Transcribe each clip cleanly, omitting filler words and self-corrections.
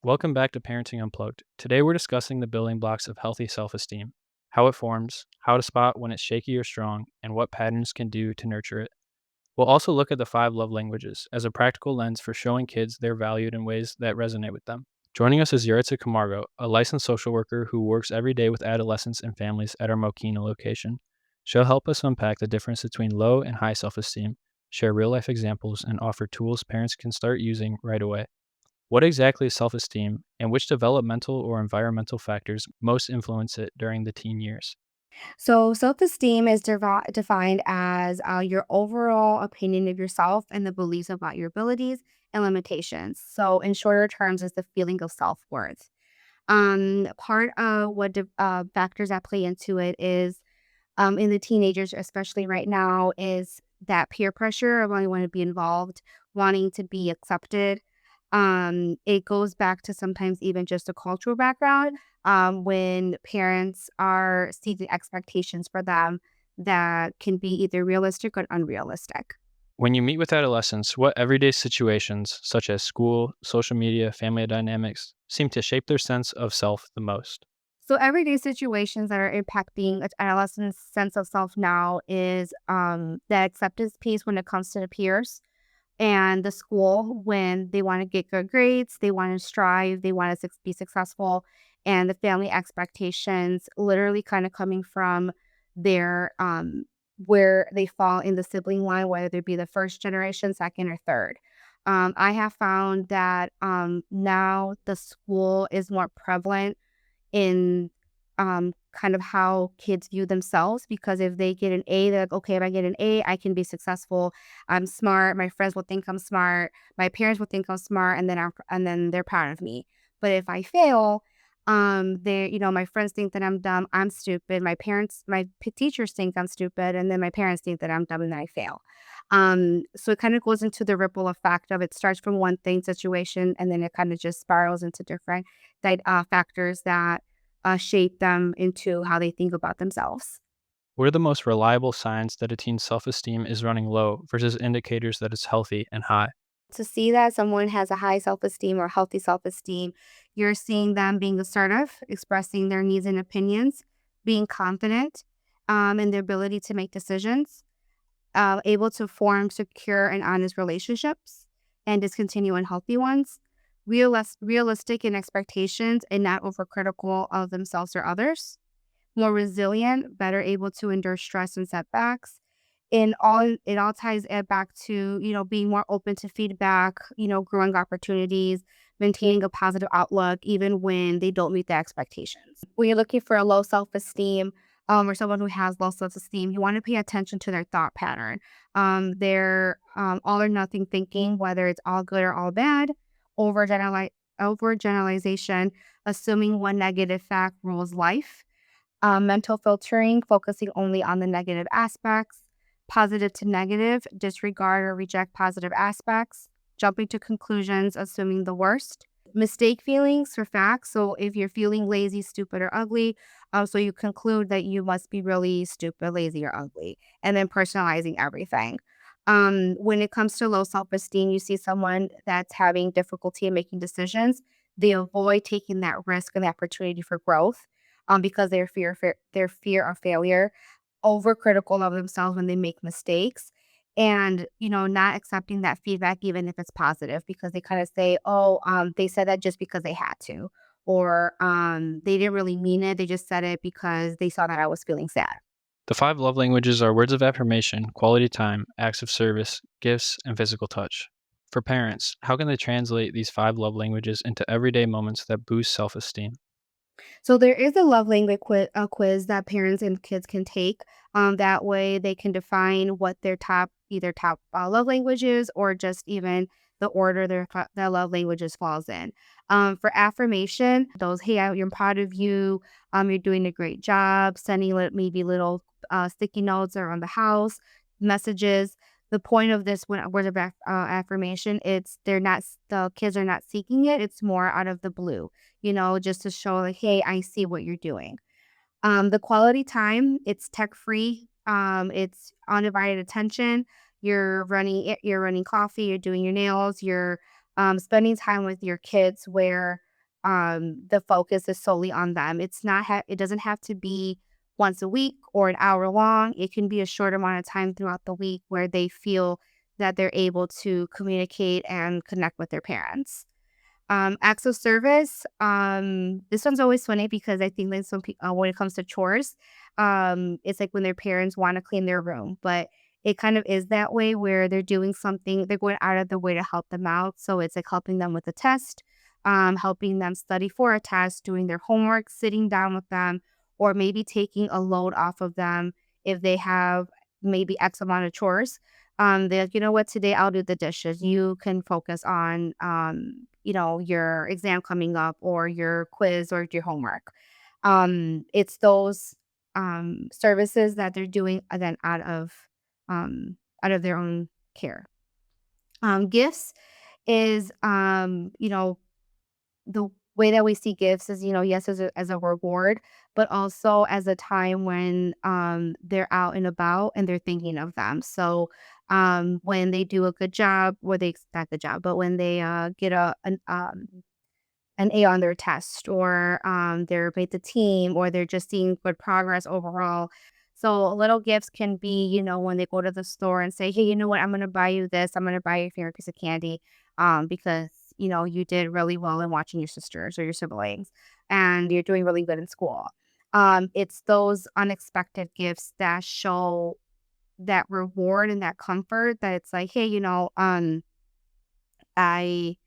Welcome back to Parenting Unplugged. Today we're discussing the building blocks of healthy self esteem, how it forms, how to spot when it's shaky or strong, and what patterns can do to nurture it. We'll also look at the five love languages as a practical lens for showing kids they're valued in ways that resonate with them. Joining us is Yaritza Camargo, a licensed social worker who works every day with adolescents and families at our Mokina location. She'll help us unpack the difference between low and high self esteem, share real life examples, and offer tools parents can start using right away. What exactly is self esteem, and which developmental or environmental factors most influence it during the teen years? So, self esteem is defined as your overall opinion of yourself and the beliefs about your abilities and limitations. So, in shorter terms, is the feeling of self worth. Part of factors that play into it is in the teenagers, especially right now, is that peer pressure of wanting to be involved, wanting to be accepted. It goes back to sometimes even just a cultural background when parents are setting expectations for them that can be either realistic or unrealistic. When you meet with adolescents, what everyday situations, such as school, social media, family dynamics, seem to shape their sense of self the most? So everyday situations that are impacting an adolescent's sense of self now is the acceptance piece when it comes to the peers and the school when they want to get good grades, they want to strive, they want to be successful, and the family expectations literally kind of coming from their where they fall in the sibling line, whether they be the first generation, second, or third. I have found that now the school is more prevalent in, kind of how kids view themselves because if they get an A, they're like, "Okay, if I get an A, I can be successful. I'm smart. My friends will think I'm smart. My parents will think I'm smart, and then they're proud of me. But if I fail, my friends think that I'm dumb. I'm stupid. Teachers think I'm stupid, and then my parents think that I'm dumb and then I fail. So it kind of goes into the ripple effect of it starts from one thing situation, and then it kind of just spirals into different factors that shape them into how they think about themselves. What are the most reliable signs that a teen's self esteem is running low versus indicators that it's healthy and high? To see that someone has a high self esteem or healthy self esteem, you're seeing them being assertive, expressing their needs and opinions, being confident in their ability to make decisions, able to form secure and honest relationships and discontinue unhealthy ones, realistic in expectations and not overcritical of themselves or others, more resilient, better able to endure stress and setbacks. And it all ties it back to, being more open to feedback, growing opportunities, maintaining a positive outlook, even when they don't meet the expectations. When you're looking for a low self-esteem, or someone who has low self-esteem, you want to pay attention to their thought pattern. Their all or nothing thinking, whether it's all good or all bad, overgenerali- overgeneralization, assuming one negative fact rules life, mental filtering, focusing only on the negative aspects, positive to negative, disregard or reject positive aspects, jumping to conclusions, assuming the worst, mistake feelings for facts. So if you're feeling lazy, stupid, or ugly, so you conclude that you must be really stupid, lazy, or ugly, and then personalizing everything. When it comes to low self esteem, you see someone that's having difficulty in making decisions. They avoid taking that risk and the opportunity for growth because their fear of failure, overcritical of themselves when they make mistakes, and not accepting that feedback even if it's positive because they kind of say, "Oh, they said that just because they had to," or "They didn't really mean it. They just said it because they saw that I was feeling sad." The five love languages are words of affirmation, quality time, acts of service, gifts, and physical touch. For parents, how can they translate these five love languages into everyday moments that boost self esteem? So there is a love language quiz that parents and kids can take. That way they can define what their top love languages or just even the order their love languages falls in. For affirmation, those hey, I'm proud of you. You're doing a great job. Sending maybe little sticky notes around the house, messages. The point of this word of affirmation, the kids are not seeking it. It's more out of the blue, just to show like, "Hey, I see what you're doing." The quality time, it's tech free. It's undivided attention. You're running coffee, you're doing your nails, you're spending time with your kids where the focus is solely on them. It doesn't have to be once a week or an hour long. It can be a short amount of time throughout the week where they feel that they're able to communicate and connect with their parents. Acts of service, this one's always funny because I think that when it comes to chores, it's like when their parents wanna clean their room, but it kind of is that way where they're doing something they're going out of their way to help them out, so it's like helping them with a test, helping them study for a test, doing their homework, sitting down with them, or maybe taking a load off of them if they have maybe X amount of chores. They're like, "You know what? Today I'll do the dishes. You can focus on, your exam coming up or your quiz or your homework." It's those, services that they're doing, again, out of their own care. Gifts is, the way that we see gifts is, yes, as a reward, but also as a time when, they're out and about and they're thinking of them. So, when they do a good job, or they not good job, but when they, get an A on their test or they're made the team or they're just seeing good progress overall. So little gifts can be, when they go to the store and say, "Hey, you know what? I'm going to buy you this. I'm going to buy your favorite piece of candy because, you did really well in watching your sisters or your siblings and you're doing really good in school." It's those unexpected gifts that show that reward and that comfort that it's like, "Hey, I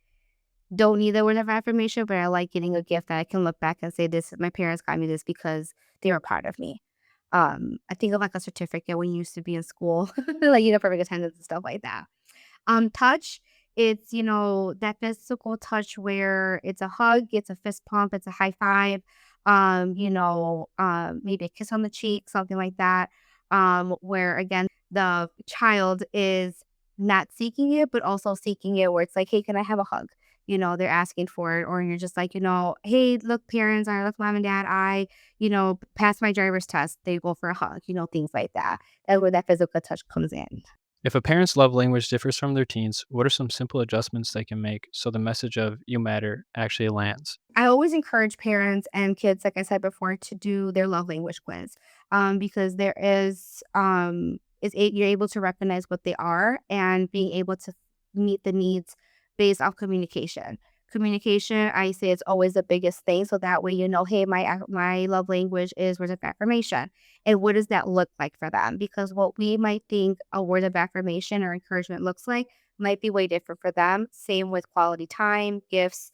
don't need the word of affirmation, but I like getting a gift that I can look back and say, this my parents got me this because they were proud of me." I think of like a certificate when you used to be in school, like, perfect attendance and stuff like that. Touch, it's, that physical touch where it's a hug, it's a fist pump, it's a high five, maybe a kiss on the cheek, something like that. Where again, the child is not seeking it, but also seeking it where it's like, "Hey, can I have a hug?" They're asking for it, or you're just like, "Hey, look, parents, or look, mom and dad, I, passed my driver's test." They go for a hug, things like that. That's where that physical touch comes in. If a parent's love language differs from their teens, what are some simple adjustments they can make so the message of "you matter" actually lands? I always encourage parents and kids, like I said before, to do their love language quiz, because you're able to recognize what they are and being able to meet the needs based off communication. Communication, I say, is always the biggest thing. So that way, hey, my love language is words of affirmation, and what does that look like for them? Because what we might think a word of affirmation or encouragement looks like might be way different for them. Same with quality time, gifts,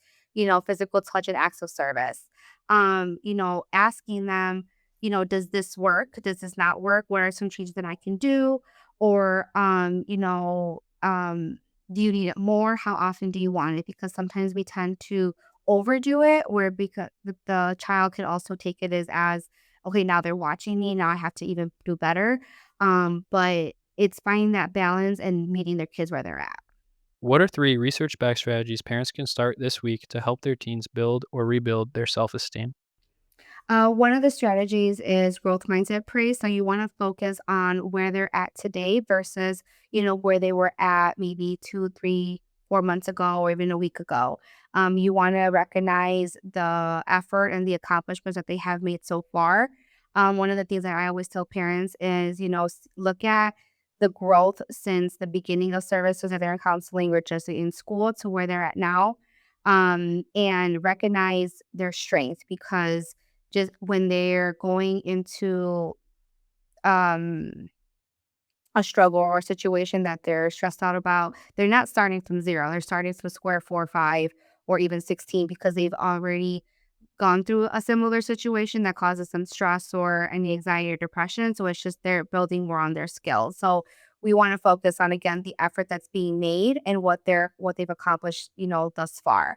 physical touch and acts of service. Asking them, does this work? Does this not work? What are some changes that I can do? Or, do you need it more? How often do you want it? Because sometimes we tend to overdo it, where because the child can also take it as, okay, now they're watching me. Now I have to even do better. But it's finding that balance and meeting their kids where they're at. What are 3 research-backed strategies parents can start this week to help their teens build or rebuild their self-esteem? One of the strategies is growth mindset praise. So you want to focus on where they're at today versus, where they were at maybe 2, 3, 4 months ago, or even a week ago. You want to recognize the effort and the accomplishments that they have made so far. One of the things that I always tell parents is, look at the growth since the beginning of services, that they're in counseling or just in school, to where they're at now, and recognize their strengths, because just when they're going into, um, a struggle or a situation that they're stressed out about, they're not starting from 0, they're starting from square 4, 5, or even 16, because they've already gone through a similar situation that causes them stress or any anxiety or depression, so it's just they're building more on their skills. So, we wanna focus on, again, the effort that's being made and what they've accomplished, thus far.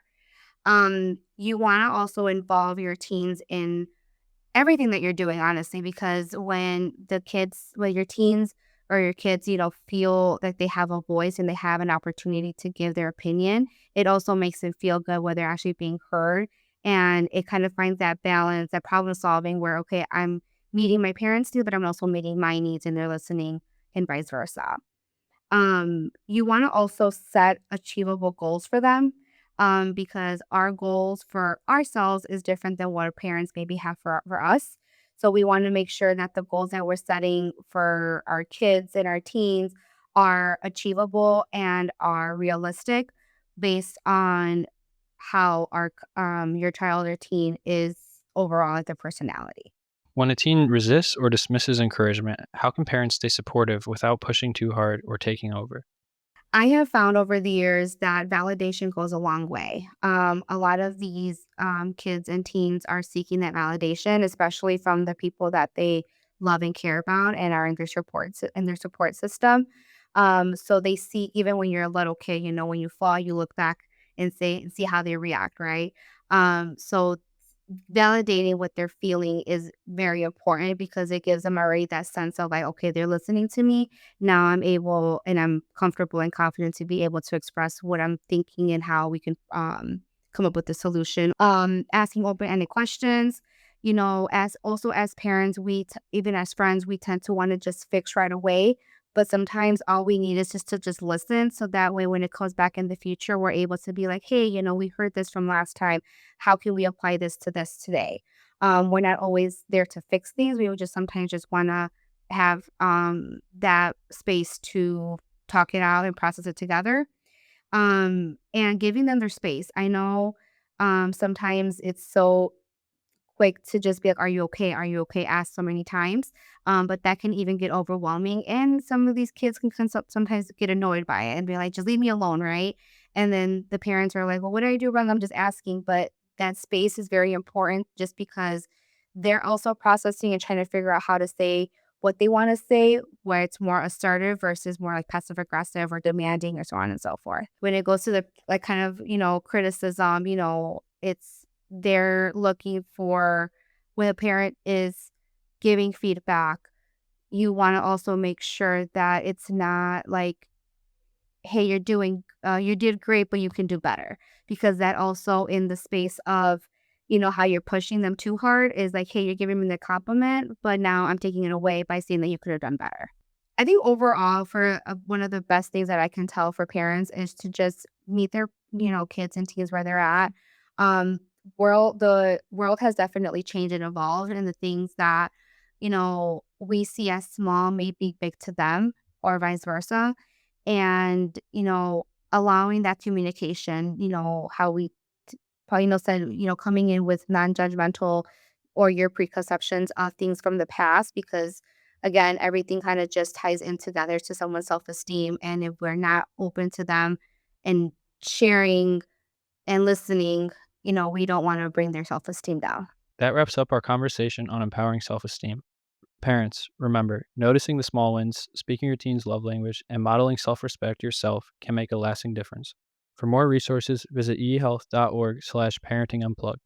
You wanna also involve your teens in everything that you're doing, honestly, because when your teens or your kids, feel that they have a voice and they have an opportunity to give their opinion, it also makes them feel good where they're actually being heard. And it kind of finds that balance, that problem solving where, okay, I'm meeting my parents' needs, but I'm also meeting my needs and they're listening, and vice versa. You wanna also set achievable goals for them. because our goals for ourselves is different than what our parents maybe have for us. So we want to make sure that the goals that we're setting for our kids and our teens are achievable and are realistic based on how your child or teen is overall as their personality. When a teen resists or dismisses encouragement, how can parents stay supportive without pushing too hard or taking over? I have found over the years that validation goes a long way. A lot of these kids and teens are seeking that validation, especially from the people that they love and care about and are in their support system. So they see even when you're a little kid, when you fall, you look back and see how they react, right? So validating what they're feeling is very important because it gives them already that sense of like, okay, they're listening to me. Now I'm able and I'm comfortable and confident to be able to express what I'm thinking and how we can come up with the solution. Asking open-ended questions. As parents, even as friends, we tend to want to just fix right away. But sometimes all we need is just to just listen. So that way, when it comes back in the future, we're able to be like, hey, we heard this from last time. How can we apply this to this today? We're not always there to fix things. We would just sometimes just want to have that space to talk it out and process it together. And giving them their space. I know sometimes it's so quick to just be like, "Are you okay? Are you okay?" Ask so many times, but that can even get overwhelming, and some of these kids can sometimes get annoyed by it and be like, "Just leave me alone," right? And then the parents are like, "Well, what did I do wrong? I'm just asking," but that space is very important just because they're also processing and trying to figure out how to say what they wanna say, where it's more assertive versus more, like, passive aggressive or demanding or so on and so forth. When it goes to the, like, kind of, criticism, it's they're looking for when a parent is giving feedback, you wanna also make sure that it's not like, "Hey, you did great, but you can do better." Because that also in the space of, how you're pushing them too hard is like, "Hey, you're giving me the compliment, but now I'm taking it away by saying that you could have done better." I think overall for one of the best things that I can tell for parents is to just meet their, kids and teens where they're at. Um, the world has definitely changed and evolved, and the things that, we see as small may be big to them or vice versa. And, allowing that communication, how we probably said, coming in with non-judgmental or your preconceptions of things from the past, because again, everything kind of just ties in together to someone's self-esteem. And if we're not open to them and sharing and listening, we don't want to bring their self-esteem down. That wraps up our conversation on empowering self esteem. Parents, remember, noticing the small wins, speaking your teen's love language, and modeling self respect yourself can make a lasting difference. For more resources, visit ehealth.org/parentingunplugged.